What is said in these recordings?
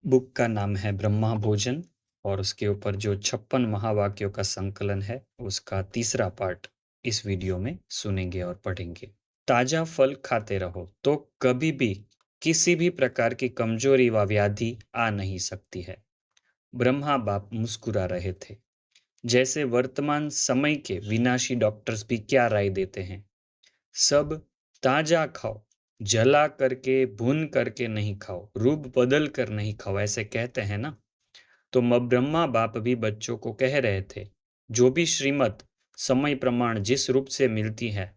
Book का नाम है ब्रह्मा भोजन और उसके ऊपर जो 56 महावाक्यों का संकलन है उसका तीसरा पार्ट इस वीडियो में सुनेंगे और पढ़ेंगे। ताजा फल खाते रहो तो कभी भी किसी भी प्रकार की कमजोरी व व्याधि आ नहीं सकती है। ब्रह्मा बाप मुस्कुरा रहे थे। जैसे वर्तमान समय के विनाशी डॉक्टर्स भी क्या राय देते हैं, सब ताजा खाओ, जला करके भून करके नहीं खाओ, रूप बदल कर नहीं खाओ, ऐसे कहते हैं ना। तो ब्रह्मा बाप भी बच्चों को कह रहे थे, जो भी श्रीमत समय प्रमाण जिस रूप से मिलती है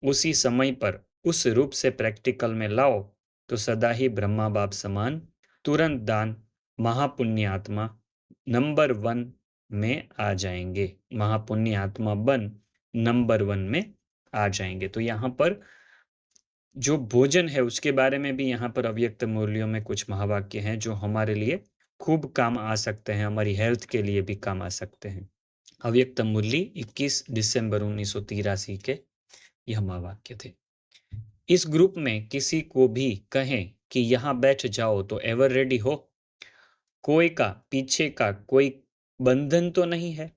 उसी समय पर उस रूप से प्रैक्टिकल में लाओ तो सदा ही ब्रह्मा बाप समान तुरंत दान महापुण्य आत्मा नंबर 1 में आ जाएंगे, महापुण्य आत्मा बन नंबर 1 में आ जाएंगे। तो यहाँ पर जो भोजन है उसके बारे में भी यहाँ पर अव्यक्त मूल्यों में कुछ महावाक्य हैं जो हमारे लिए खूब काम आ सकते हैं, हमारी हेल्थ के लिए भी काम आ सकते हैं। अव्यक्त मूल्य 21 दिसंबर 1983 के यह महावाक्य थे। इस ग्रुप में किसी को भी कहें कि यहाँ बैठ जाओ तो एवर रेडी हो, कोई का पीछे का कोई बंधन तो नहीं है।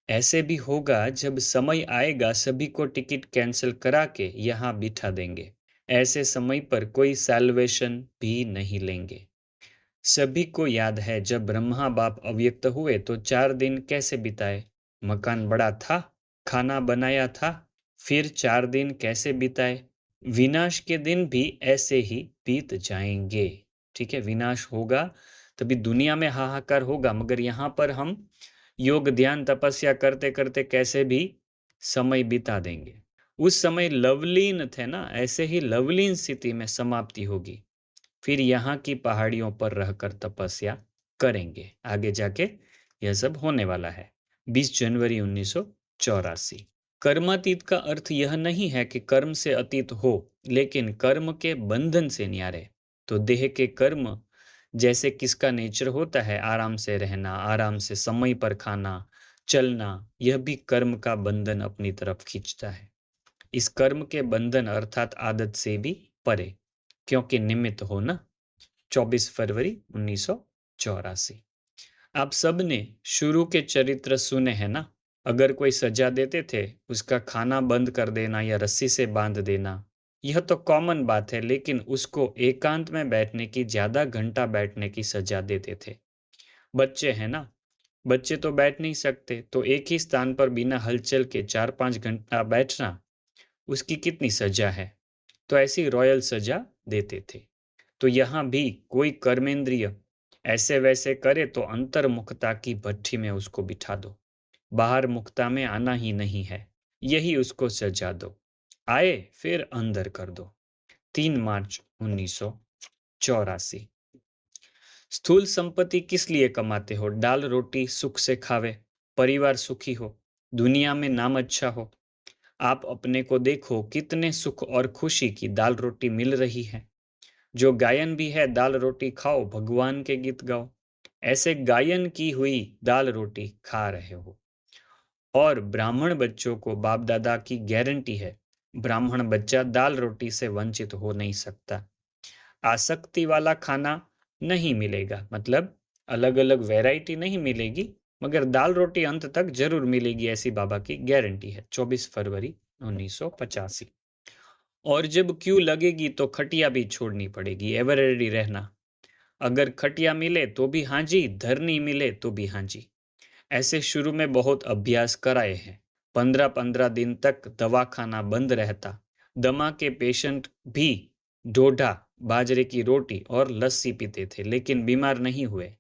ऐसे भी होगा जब समय आएगा सभी को टिकट कैंसिल करा के यहाँ बिठा देंगे। ऐसे समय पर कोई सैल्वेशन भी नहीं लेंगे। सभी को याद है जब ब्रह्मा बाप अव्यक्त हुए तो 4 दिन कैसे बिताए। मकान बड़ा था, खाना बनाया था, फिर 4 दिन कैसे बिताए। विनाश के दिन भी ऐसे ही बीत जाएंगे। ठीक है, विनाश होगा तभी दुनिया में हाहाकार होगा, मगर यहाँ पर हम योग ध्यान तपस्या करते करते कैसे भी समय बिता देंगे। उस समय लवलीन थे ना, ऐसे ही लवलीन स्थिति में समाप्ति होगी। फिर यहाँ की पहाड़ियों पर रहकर तपस्या करेंगे। आगे जाके यह सब होने वाला है। 20 जनवरी 1984। कर्मातीत का अर्थ यह नहीं है कि कर्म से अतीत हो, लेकिन कर्म के बंधन से न्यारे। तो देह के कर्म जैसे किसका नेचर होता है, आराम से रहना, आराम से समय पर खाना, चलना, यह भी कर्म का बंधन अपनी तरफ खींचता है। इस कर्म के बंधन अर्थात आदत से भी परे, क्योंकि निमित्त हो ना। 24 फरवरी 1984। आप सब ने शुरू के चरित्र सुने हैं ना। अगर कोई सजा देते थे, उसका खाना बंद कर देना या रस्सी से बांध देना, यह तो कॉमन बात है, लेकिन उसको एकांत में बैठने की, ज्यादा घंटा बैठने की सजा देते थे। बच्चे हैं ना, बच्चे तो बैठ नहीं सकते, तो एक ही स्थान पर बिना हलचल के 4-5 घंटा बैठना, उसकी कितनी सजा है। तो ऐसी रॉयल सजा देते थे। तो यहाँ भी कोई कर्मेंद्रिय ऐसे वैसे करे तो अंतर्मुखता की भट्ठी में उसको बिठा दो। बाहर मुक्ता में आना ही नहीं है, यही उसको सजा दो। आए फिर अंदर कर दो। 3 मार्च 1984। स्थूल संपत्ति किस लिए कमाते हो? दाल रोटी सुख से खावे, परिवार सुखी हो, दुनिया में नाम अच्छा हो। आप अपने को देखो, कितने सुख और खुशी की दाल रोटी मिल रही है। जो गायन भी है, दाल रोटी खाओ, भगवान के गीत गाओ। ऐसे गायन की हुई दाल रोटी खा रहे हो। और ब्राह्मण बच्चों को बाप दादा की गारंटी है, ब्राह्मण बच्चा दाल रोटी से वंचित हो नहीं सकता। आसक्ति वाला खाना नहीं मिलेगा, मतलब अलग अलग वैरायटी नहीं मिलेगी, मगर दाल रोटी अंत तक जरूर मिलेगी, ऐसी बाबा की गारंटी है। 24 फरवरी 1985। और जब क्यू लगेगी तो खटिया भी छोड़नी पड़ेगी, एवर रेडी रहना। अगर खटिया मिले तो भी हाँ जी, धरनी मिले तो भी हाँ जी। ऐसे शुरू में बहुत अभ्यास कराए हैं। 15-15 दिन तक दवाखाना बंद रहता। दमा के पेशेंट भी डोडा, बाजरे की रोटी और लस्सी पीते थे, लेकिन बीमार नहीं हुए,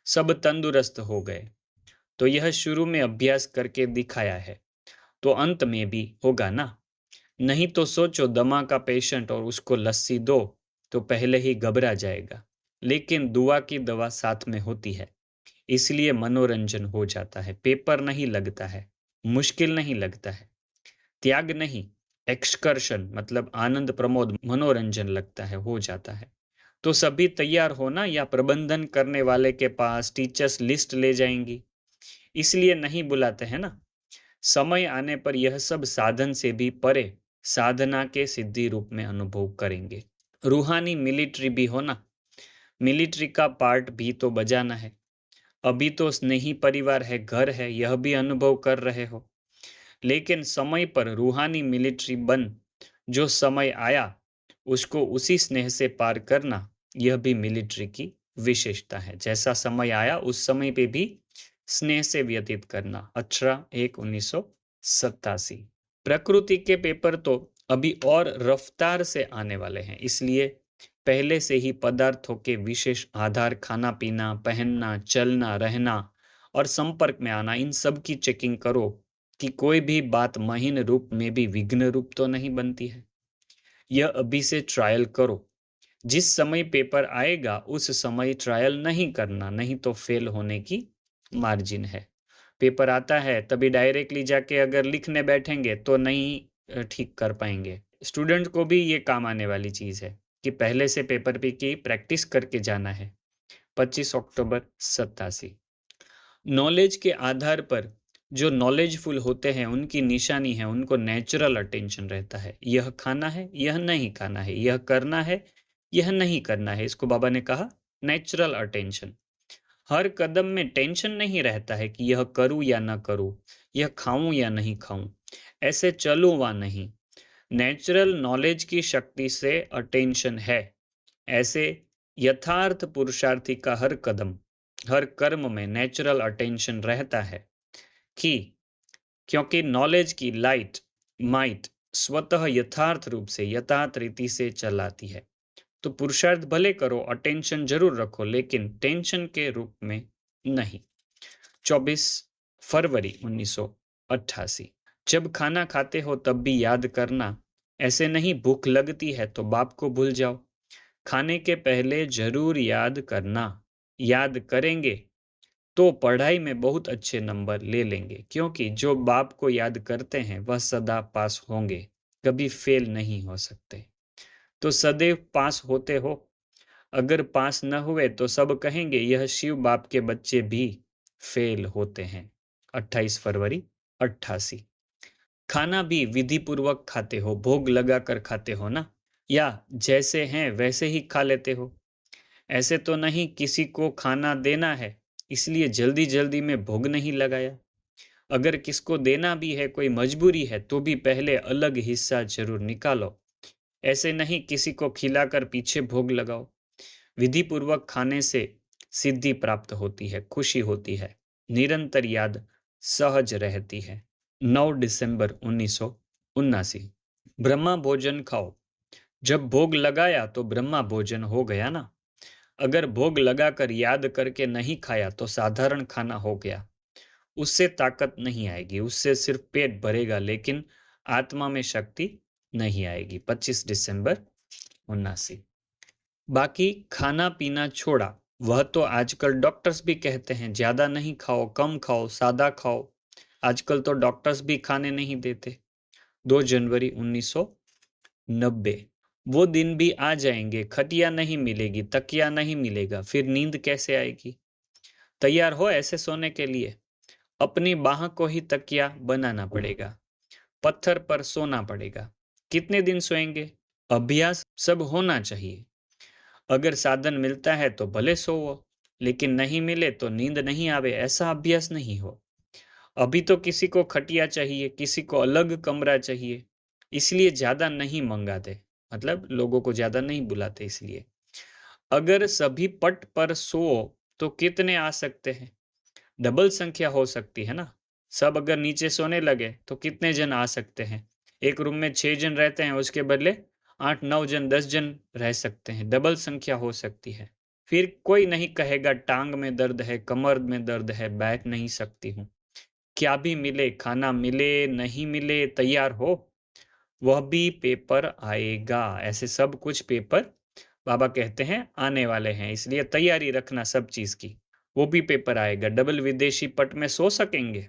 सब तंदुरुस्त हो गए। तो यह शुरू में अभ्यास करके दिखाया है, तो अंत में भी होगा ना। नहीं तो सोचो, दमा का पेशेंट और उसको लस्सी दो तो पहले ही घबरा जाएगा। लेकिन दुआ की दवा साथ में होती है, इसलिए मनोरंजन हो जाता है, पेपर नहीं लगता है, मुश्किल नहीं लगता है। त्याग नहीं, एक्सकर्शन मतलब आनंद प्रमोद मनोरंजन लगता है, हो जाता है। तो सभी तैयार होना, या प्रबंधन करने वाले के पास टीचर्स लिस्ट ले जाएंगी, इसलिए नहीं बुलाते हैं ना। समय आने पर यह सब साधन से भी परे साधना के सिद्धि रूप में अनुभव करेंगे। रूहानी मिलिट्री भी हो ना, मिलिट्री का पार्ट भी तो बजाना है। अभी तो स्नेही परिवार है, घर है, यह भी अनुभव कर रहे हो। लेकिन समय पर रूहानी मिलिट्री बन, जो समय आया उसको उसी स्नेह से पार करना, यह भी मिलिट्री की विशेषता है। जैसा समय आया उस समय पे भी स्नेह से व्यतीत करना। 18/1/1987। प्रकृति के पेपर तो अभी और रफ्तार से आने वाले हैं, इसलिए पहले से ही पदार्थों के विशेष आधार, खाना पीना, पहनना, चलना, रहना और संपर्क में आना, इन सब की चेकिंग करो कि कोई भी बात महीन रूप में भी विघ्न रूप तो नहीं बनती है। यह अभी से ट्रायल करो। जिस समय पेपर आएगा उस समय ट्रायल नहीं करना, नहीं तो फेल होने की मार्जिन है। पेपर आता है तभी डायरेक्टली जाके अगर लिखने बैठेंगे तो नहीं ठीक कर पाएंगे। स्टूडेंट को भी ये काम आने वाली चीज़ है कि पहले से पेपर पे की प्रैक्टिस करके जाना है। 25 अक्टूबर 87। नॉलेज के आधार पर जो नॉलेजफुल होते हैं उनकी निशानी है, उनको नेचुरल अटेंशन रहता है। यह खाना है, यह नहीं खाना है, यह करना है, यह नहीं करना है, इसको बाबा ने कहा नेचुरल अटेंशन। हर कदम में टेंशन नहीं रहता है कि यह करूं या ना करूं, यह खाऊं या नहीं खाऊं, ऐसे चलूं वा नहीं। नेचुरल नॉलेज की शक्ति से अटेंशन है। ऐसे यथार्थ पुरुषार्थी का हर कदम, हर कर्म में नेचुरल अटेंशन रहता है कि क्योंकि नॉलेज की लाइट, माइट स्वतः यथार्थ रूप से, यथार्थ रीति से चलाती है। तो पुरुषार्थ भले करो, अटेंशन जरूर रखो, लेकिन टेंशन के रूप में नहीं। 24 फरवरी 1988। जब खाना खाते हो तब भी याद करना, ऐसे नहीं भूख लगती है तो बाप को भूल जाओ। खाने के पहले जरूर याद करना। याद करेंगे तो पढ़ाई में बहुत अच्छे नंबर ले लेंगे, क्योंकि जो बाप को याद करते हैं वह सदा पास होंगे, कभी फेल नहीं हो सकते। तो सदैव पास होते हो। अगर पास न हुए तो सब कहेंगे यह शिव बाप के बच्चे भी फेल होते हैं। 28 फरवरी 88। खाना भी विधि पूर्वक खाते हो, भोग लगा कर खाते हो ना, या जैसे हैं वैसे ही खा लेते हो? ऐसे तो नहीं किसी को खाना देना है इसलिए जल्दी जल्दी में भोग नहीं लगाया। अगर किसको देना भी है, कोई मजबूरी है, तो भी पहले अलग हिस्सा जरूर निकालो। ऐसे नहीं किसी को खिलाकर पीछे भोग लगाओ। विधि पूर्वक खाने से सिद्धि प्राप्त होती है, खुशी होती है, निरंतर याद सहज रहती है। 9 दिसंबर 1979। ब्रह्मा भोजन खाओ। जब भोग लगाया तो ब्रह्मा भोजन हो गया ना। अगर भोग लगाकर याद करके नहीं खाया तो साधारण खाना हो गया। उससे ताकत नहीं आएगी, उससे सिर्फ पेट भरेगा, लेकिन आत्मा में शक्ति नहीं आएगी। 25 दिसंबर 1979। बाकी खाना पीना छोड़ा, वह तो आजकल डॉक्टर्स भी कहते हैं ज्यादा नहीं खाओ, कम खाओ, सादा खाओ। आजकल तो डॉक्टर्स भी खाने नहीं देते। 2 जनवरी 1990। वो दिन भी आ जाएंगे, खटिया नहीं मिलेगी, तकिया नहीं मिलेगा, फिर नींद कैसे आएगी? तैयार हो ऐसे सोने के लिए? अपनी बाह को ही तकिया बनाना पड़ेगा, पत्थर पर सोना पड़ेगा। कितने दिन सोएंगे? अभ्यास सब होना चाहिए। अगर साधन मिलता है तो भले सोओ, लेकिन नहीं मिले तो नींद नहीं आवे, ऐसा अभ्यास नहीं हो। अभी तो किसी को खटिया चाहिए, किसी को अलग कमरा चाहिए, इसलिए ज्यादा नहीं मंगाते, मतलब लोगों को ज्यादा नहीं बुलाते। इसलिए अगर सभी पट पर सोओ तो कितने आ सकते हैं? डबल संख्या हो सकती है ना। सब अगर नीचे सोने लगे तो कितने जन आ सकते हैं? एक रूम में 6 जन रहते हैं, उसके बदले 8 9 जन, 10 जन रह सकते हैं। डबल संख्या हो सकती है। फिर कोई नहीं कहेगा टांग में दर्द है, कमर में दर्द है, बैठ नहीं सकती हूँ। क्या भी मिले, खाना मिले नहीं मिले, तैयार हो। वह भी पेपर आएगा। ऐसे सब कुछ पेपर बाबा कहते हैं आने वाले हैं, इसलिए तैयारी रखना सब चीज की। वो भी पेपर आएगा। डबल विदेशी पट में सो सकेंगे?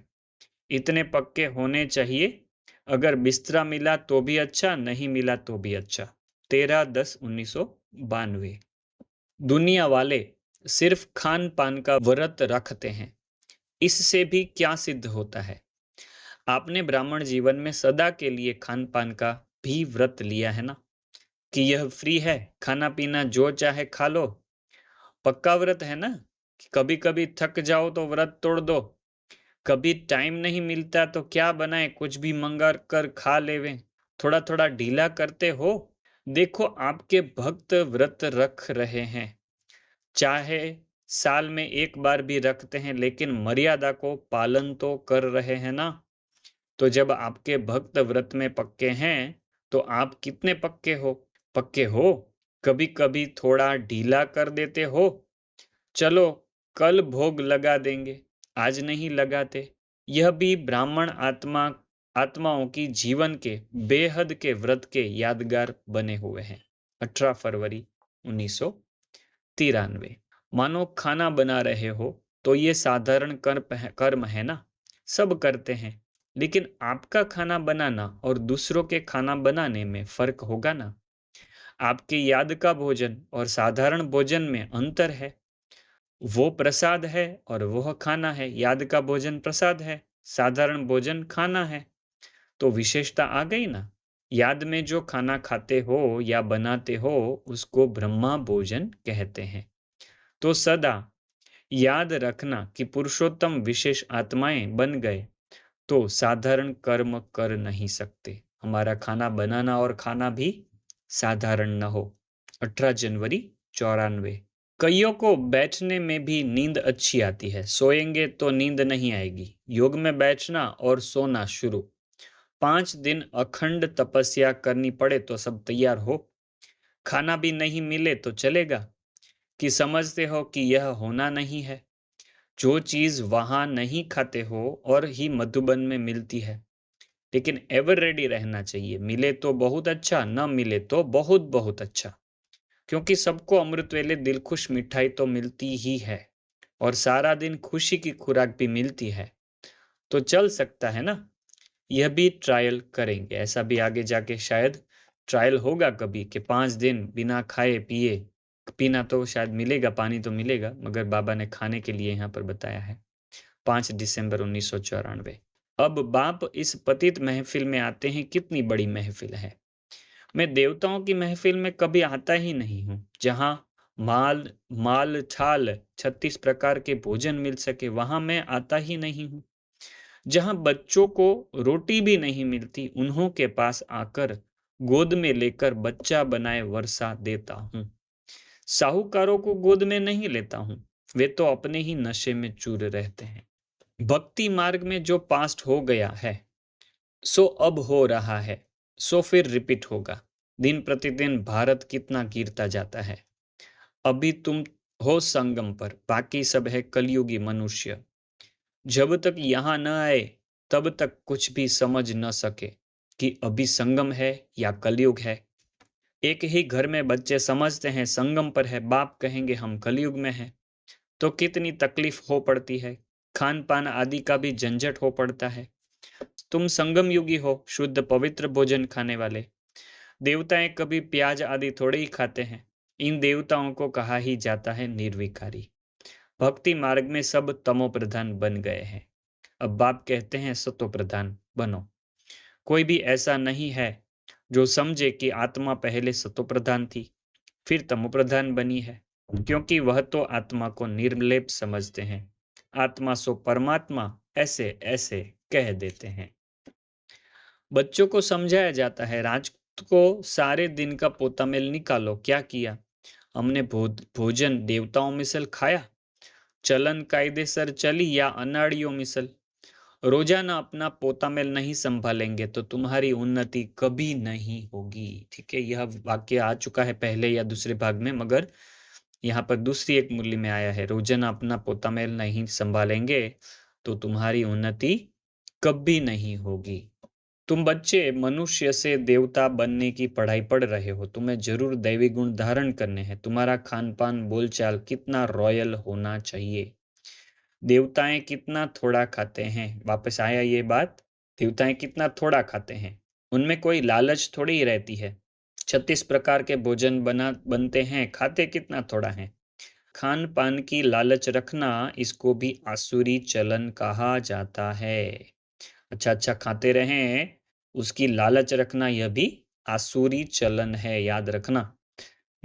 इतने पक्के होने चाहिए। अगर बिस्तरा मिला तो भी अच्छा, नहीं मिला तो भी अच्छा। 13/10/1992। दुनिया वाले सिर्फ खान पान का व्रत रखते हैं, इससे भी क्या सिद्ध होता है? आपने ब्राह्मण जीवन में सदा के लिए खान पान का भी व्रत लिया है ना, कि यह फ्री है, खाना पीना जो चाहे खा लो। पक्का व्रत है ना कि कभी कभी थक जाओ तो व्रत तोड़ दो, कभी टाइम नहीं मिलता तो क्या बनाए, कुछ भी मंगा कर खा लेवें, थोड़ा थोड़ा ढीला करते हो। देखो आपके भक्त व्रत रख रहे हैं, चाहे साल में एक बार भी रखते हैं, लेकिन मर्यादा को पालन तो कर रहे हैं ना। तो जब आपके भक्त व्रत में पक्के हैं, तो आप कितने पक्के हो? पक्के हो? कभी कभी थोड़ा ढीला कर देते हो। चलो कल भोग लगा देंगे, आज नहीं लगाते। यह भी ब्राह्मण आत्माओं की जीवन के बेहद के व्रत के यादगार बने हुए हैं। 18 फरवरी 1993। मानो खाना बना रहे हो तो ये साधारण कर्म है ना, सब करते हैं। लेकिन आपका खाना बनाना और दूसरों के खाना बनाने में फर्क होगा ना। आपकी याद का भोजन और साधारण भोजन में अंतर है। वो प्रसाद है और वह खाना है। याद का भोजन प्रसाद है, साधारण भोजन खाना है। तो विशेषता आ गई ना। याद में जो खाना खाते हो या बनाते हो उसको ब्रह्मा भोजन कहते हैं। तो सदा याद रखना कि पुरुषोत्तम विशेष आत्माएं बन गए तो साधारण कर्म कर नहीं सकते। हमारा खाना बनाना और खाना भी साधारण न हो। 18 जनवरी 1994। कईयों को बैठने में भी नींद अच्छी आती है, सोएंगे तो नींद नहीं आएगी। योग में बैठना और सोना शुरू। 5 दिन अखंड तपस्या करनी पड़े तो सब तैयार हो। खाना भी नहीं मिले तो चलेगा, कि समझते हो कि यह होना नहीं है। जो चीज वहां नहीं खाते हो और ही मधुबन में मिलती है। लेकिन एवर रेडी रहना चाहिए, मिले तो बहुत अच्छा, न मिले तो बहुत बहुत अच्छा। क्योंकि सबको अमृत वेले दिलखुश मिठाई तो मिलती ही है, और सारा दिन खुशी की खुराक भी मिलती है। तो चल सकता है ना। यह भी ट्रायल करेंगे, ऐसा भी आगे जाके शायद ट्रायल होगा कभी कि 5 दिन बिना खाए पिए। पीना तो शायद मिलेगा, पानी तो मिलेगा, मगर बाबा ने खाने के लिए यहाँ पर बताया है। 5 दिसंबर 1994। अब बाप इस पतित महफिल में आते हैं। कितनी बड़ी महफिल है। मैं देवताओं की महफिल में कभी आता ही नहीं हूँ, जहाँ माल माल छाल 36 प्रकार के भोजन मिल सके, वहां मैं आता ही नहीं हूँ। जहां बच्चों को रोटी भी नहीं मिलती, उन्हों के पास आकर गोद में लेकर बच्चा बनाए वर्षा देता हूँ। साहूकारों को गोद में नहीं लेता हूँ, वे तो अपने ही नशे में चूर रहते हैं। भक्ति मार्ग में जो पास्ट हो गया है सो अब हो रहा है, सो फिर रिपीट होगा। दिन प्रतिदिन भारत कितना गिरता जाता है। अभी तुम हो संगम पर, बाकी सब है कलयुगी मनुष्य। जब तक यहाँ न आए तब तक कुछ भी समझ न सके कि अभी संगम है या कलयुग है। एक ही घर में बच्चे समझते हैं संगम पर है, बाप कहेंगे हम कलयुग में हैं। तो कितनी तकलीफ हो पड़ती है, खान पान आदि का भी झंझट हो पड़ता है। तुम संगम युगी हो, शुद्ध पवित्र भोजन खाने वाले। देवताएं कभी प्याज आदि थोड़े ही खाते हैं। इन देवताओं को कहा ही जाता है निर्विकारी। भक्ति मार्ग में सब तमो प्रधान बन गए हैं। अब बाप कहते हैं सतो प्रधान बनो। कोई भी ऐसा नहीं है जो समझे कि आत्मा पहले सतो प्रधान थी फिर तमो प्रधान बनी है, क्योंकि वह तो आत्मा को निर्लेप समझते हैं। आत्मा सो परमात्मा ऐसे ऐसे कह देते हैं। बच्चों को समझाया जाता है, रात को सारे दिन का पोता मेल निकालो, क्या किया हमने? भोजन देवताओं मिसल खाया, चलन कायदेसर चली या अनाड़ियों मिसल। रोजाना अपना पोता मेल नहीं संभालेंगे तो तुम्हारी उन्नति कभी नहीं होगी। ठीक है, यह वाक्य आ चुका है पहले या दूसरे भाग में, मगर यहाँ पर दूसरी एक मुरली में आया है, रोजाना अपना पोता मेल नहीं संभालेंगे तो तुम्हारी उन्नति कभी नहीं होगी। तुम बच्चे मनुष्य से देवता बनने की पढ़ाई पढ़ रहे हो, तुम्हें जरूर दैवी गुण धारण करने हैं। तुम्हारा खान पान बोलचाल कितना रॉयल होना चाहिए। देवताएं कितना थोड़ा खाते हैं, वापस आया ये बात। देवताएं कितना थोड़ा खाते हैं, उनमें कोई लालच थोड़ी ही रहती है। 36 प्रकार के भोजन बनते हैं, खाते कितना थोड़ा है। खान पान की लालच रखना, इसको भी आसुरी चलन कहा जाता है। अच्छा अच्छा खाते रहें, उसकी लालच रखना, यह भी आसुरी चलन है, याद रखना।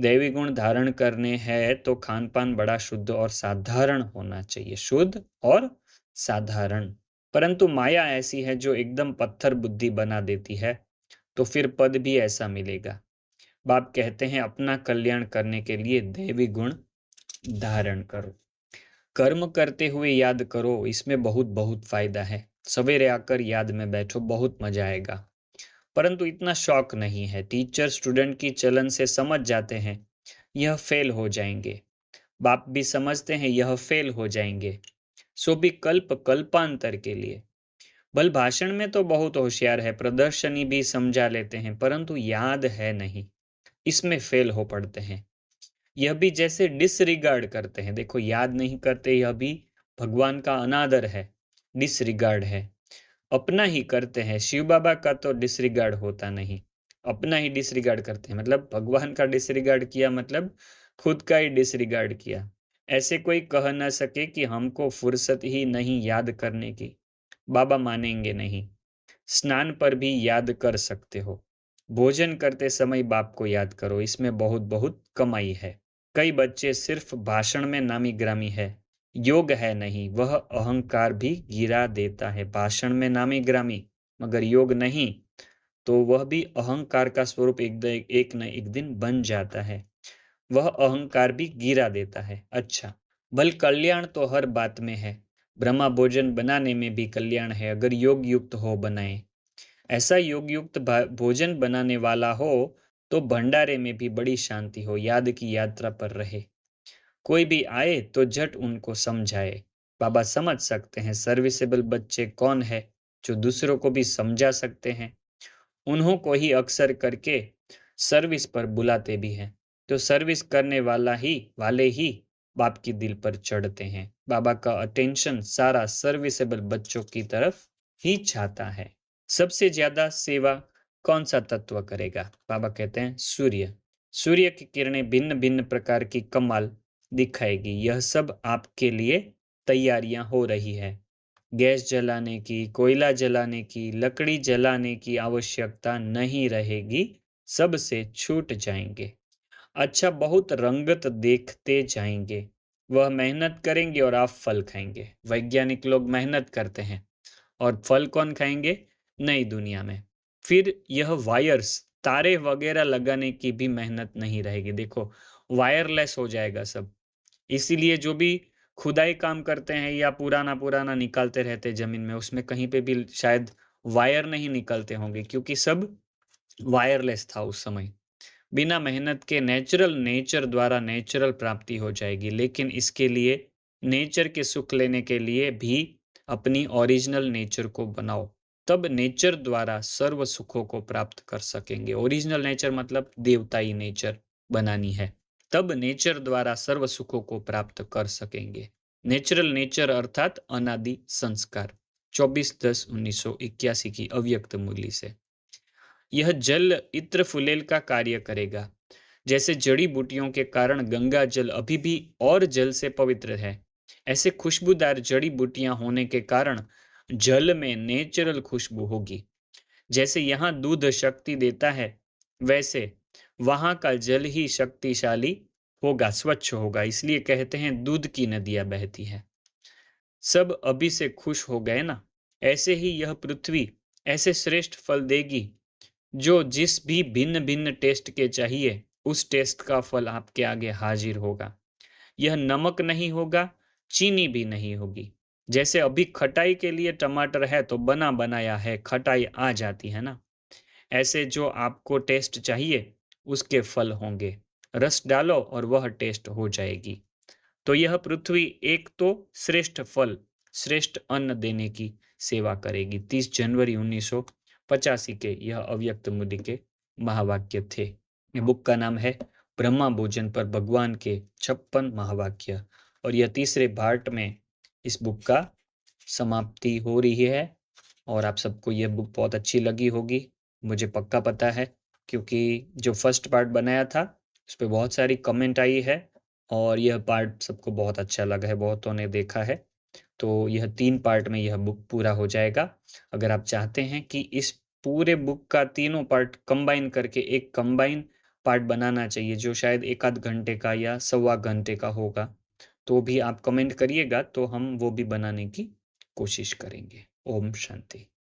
दैवी गुण धारण करने हैं तो खान-पान बड़ा शुद्ध और साधारण होना चाहिए। शुद्ध और साधारण। परंतु माया ऐसी है जो एकदम पत्थर बुद्धि बना देती है, तो फिर पद भी ऐसा मिलेगा। बाप कहते हैं अपना कल्याण करने के लिए दैवी गुण धारण करो। कर्म करते हुए याद करो, इसमें बहुत बहुत फायदा है। सवेरे आकर याद में बैठो, बहुत मजा आएगा। परंतु इतना शौक नहीं है। टीचर स्टूडेंट की चलन से समझ जाते हैं यह फेल हो जाएंगे। बाप भी समझते हैं यह फेल हो जाएंगे, सो भी कल्पांतर के लिए। बल भाषण में तो बहुत होशियार है, प्रदर्शनी भी समझा लेते हैं, परंतु याद है नहीं, इसमें फेल हो पड़ते हैं। यह भी जैसे डिसरिगार्ड करते हैं। देखो, याद नहीं करते, यह भी भगवान का अनादर है, डिसरिगार्ड है। अपना ही करते हैं। शिव बाबा का तो डिसरिगार्ड होता नहीं, अपना ही डिसरिगार्ड करते हैं। मतलब भगवान का डिसरिगार्ड किया मतलब खुद का ही डिसरिगार्ड किया। ऐसे कोई कह न सके कि हमको फुर्सत ही नहीं याद करने की। बाबा मानेंगे नहीं। स्नान पर भी याद कर सकते हो। भोजन करते समय बाप को याद करो, इसमें बहुत बहुत कमाई है। कई बच्चे सिर्फ भाषण में नामी ग्रामी है, योग है नहीं। वह अहंकार भी गिरा देता है। भाषण में नामी ग्रामी मगर योग नहीं, तो वह भी अहंकार का स्वरूप एक न एक दिन बन जाता है। वह अहंकार भी गिरा देता है। अच्छा, बल कल्याण तो हर बात में है। ब्रह्मा भोजन बनाने में भी कल्याण है, अगर योग युक्त हो बनाए। ऐसा योग युक्त भोजन बनाने वाला हो तो भंडारे में भी बड़ी शांति हो, याद की यात्रा पर रहे। कोई भी आए तो झट उनको समझाए। बाबा समझ सकते हैं सर्विसेबल बच्चे कौन है, जो दूसरों को भी समझा सकते हैं। उन्हों को ही अक्सर करके सर्विस पर बुलाते भी हैं, तो सर्विस करने वाले ही बाप की दिल पर चढ़ते हैं। बाबा का अटेंशन सारा सर्विसेबल बच्चों की तरफ ही चाहता है। सबसे ज्यादा सेवा कौन सा तत्व करेगा? बाबा कहते हैं सूर्य। सूर्य की किरणें भिन्न भिन्न प्रकार की कमाल दिखाएगी। यह सब आपके लिए तैयारियां हो रही है। गैस जलाने की, कोयला जलाने की, लकड़ी जलाने की आवश्यकता नहीं रहेगी, सब से छूट जाएंगे। अच्छा, बहुत रंगत देखते जाएंगे। वह मेहनत करेंगे और आप फल खाएंगे। वैज्ञानिक लोग मेहनत करते हैं और फल कौन खाएंगे? नई दुनिया में। फिर यह वायर्स, तारे वगैरह लगाने की भी मेहनत नहीं रहेगी। देखो, वायरलेस हो जाएगा सब। इसीलिए जो भी खुदाई काम करते हैं या पुराना पुराना निकालते रहते हैं जमीन में, उसमें कहीं पे भी शायद वायर नहीं निकलते होंगे, क्योंकि सब वायरलेस था उस समय। बिना मेहनत के नेचुरल नेचर द्वारा नेचुरल प्राप्ति हो जाएगी, लेकिन इसके लिए नेचर के सुख लेने के लिए भी अपनी ओरिजिनल नेचर को बनाओ, तब नेचर द्वारा सर्व सुखों को प्राप्त कर सकेंगे। ओरिजिनल नेचर मतलब देवताई नेचर बनानी है, तब नेचर द्वारा सर्व सुखों को प्राप्त कर सकेंगे। नेचुरल नेचर अर्थात अनादि संस्कार। 24/10/1981 की अव्यक्त मूली से। यह जल इत्र फुलेल का कार्य करेगा। जैसे जड़ी बूटियों के कारण गंगा जल अभी भी और जल से पवित्र है, ऐसे खुशबूदार जड़ी बूटियां होने के कारण जल में नेचुरल खुशबू होगी। जैसे यहाँ दूध शक्ति देता है, वैसे वहां का जल ही शक्तिशाली होगा, स्वच्छ होगा। इसलिए कहते हैं दूध की नदियां बहती है। सब अभी से खुश हो गए ना? ऐसे ही यह पृथ्वी ऐसे श्रेष्ठ फल देगी, जो जिस भी भिन्न भिन्न टेस्ट के चाहिए, उस टेस्ट का फल आपके आगे हाजिर होगा। यह नमक नहीं होगा, चीनी भी नहीं होगी। जैसे अभी खटाई के लिए टमाटर है तो बना बनाया है, खटाई आ जाती है ना, ऐसे जो आपको टेस्ट चाहिए उसके फल होंगे। रस डालो और वह टेस्ट हो जाएगी। तो यह पृथ्वी एक तो श्रेष्ठ फल, श्रेष्ठ अन्न देने की सेवा करेगी। 30 जनवरी 1985 के यह अव्यक्त मूल्य के महावाक्य थे। ये बुक का नाम है ब्रह्मा भोजन पर भगवान के 56 महावाक्य, और यह तीसरे पार्ट में इस बुक का समाप्ति हो रही है। और आप सबको यह बुक बहुत अच्छी लगी होगी, मुझे पक्का पता है, क्योंकि जो फर्स्ट पार्ट बनाया था उस पर बहुत सारी कमेंट आई है और यह पार्ट सबको बहुत अच्छा लगा है, बहुतों ने देखा है। तो यह 3 पार्ट में यह बुक पूरा हो जाएगा। अगर आप चाहते हैं कि इस पूरे बुक का तीनों पार्ट कंबाइन करके एक कंबाइन पार्ट बनाना चाहिए जो शायद 1 आध घंटे का या सवा घंटे का होगा, तो भी आप कमेंट करिएगा तो हम वो भी बनाने की कोशिश करेंगे। ओम शांति।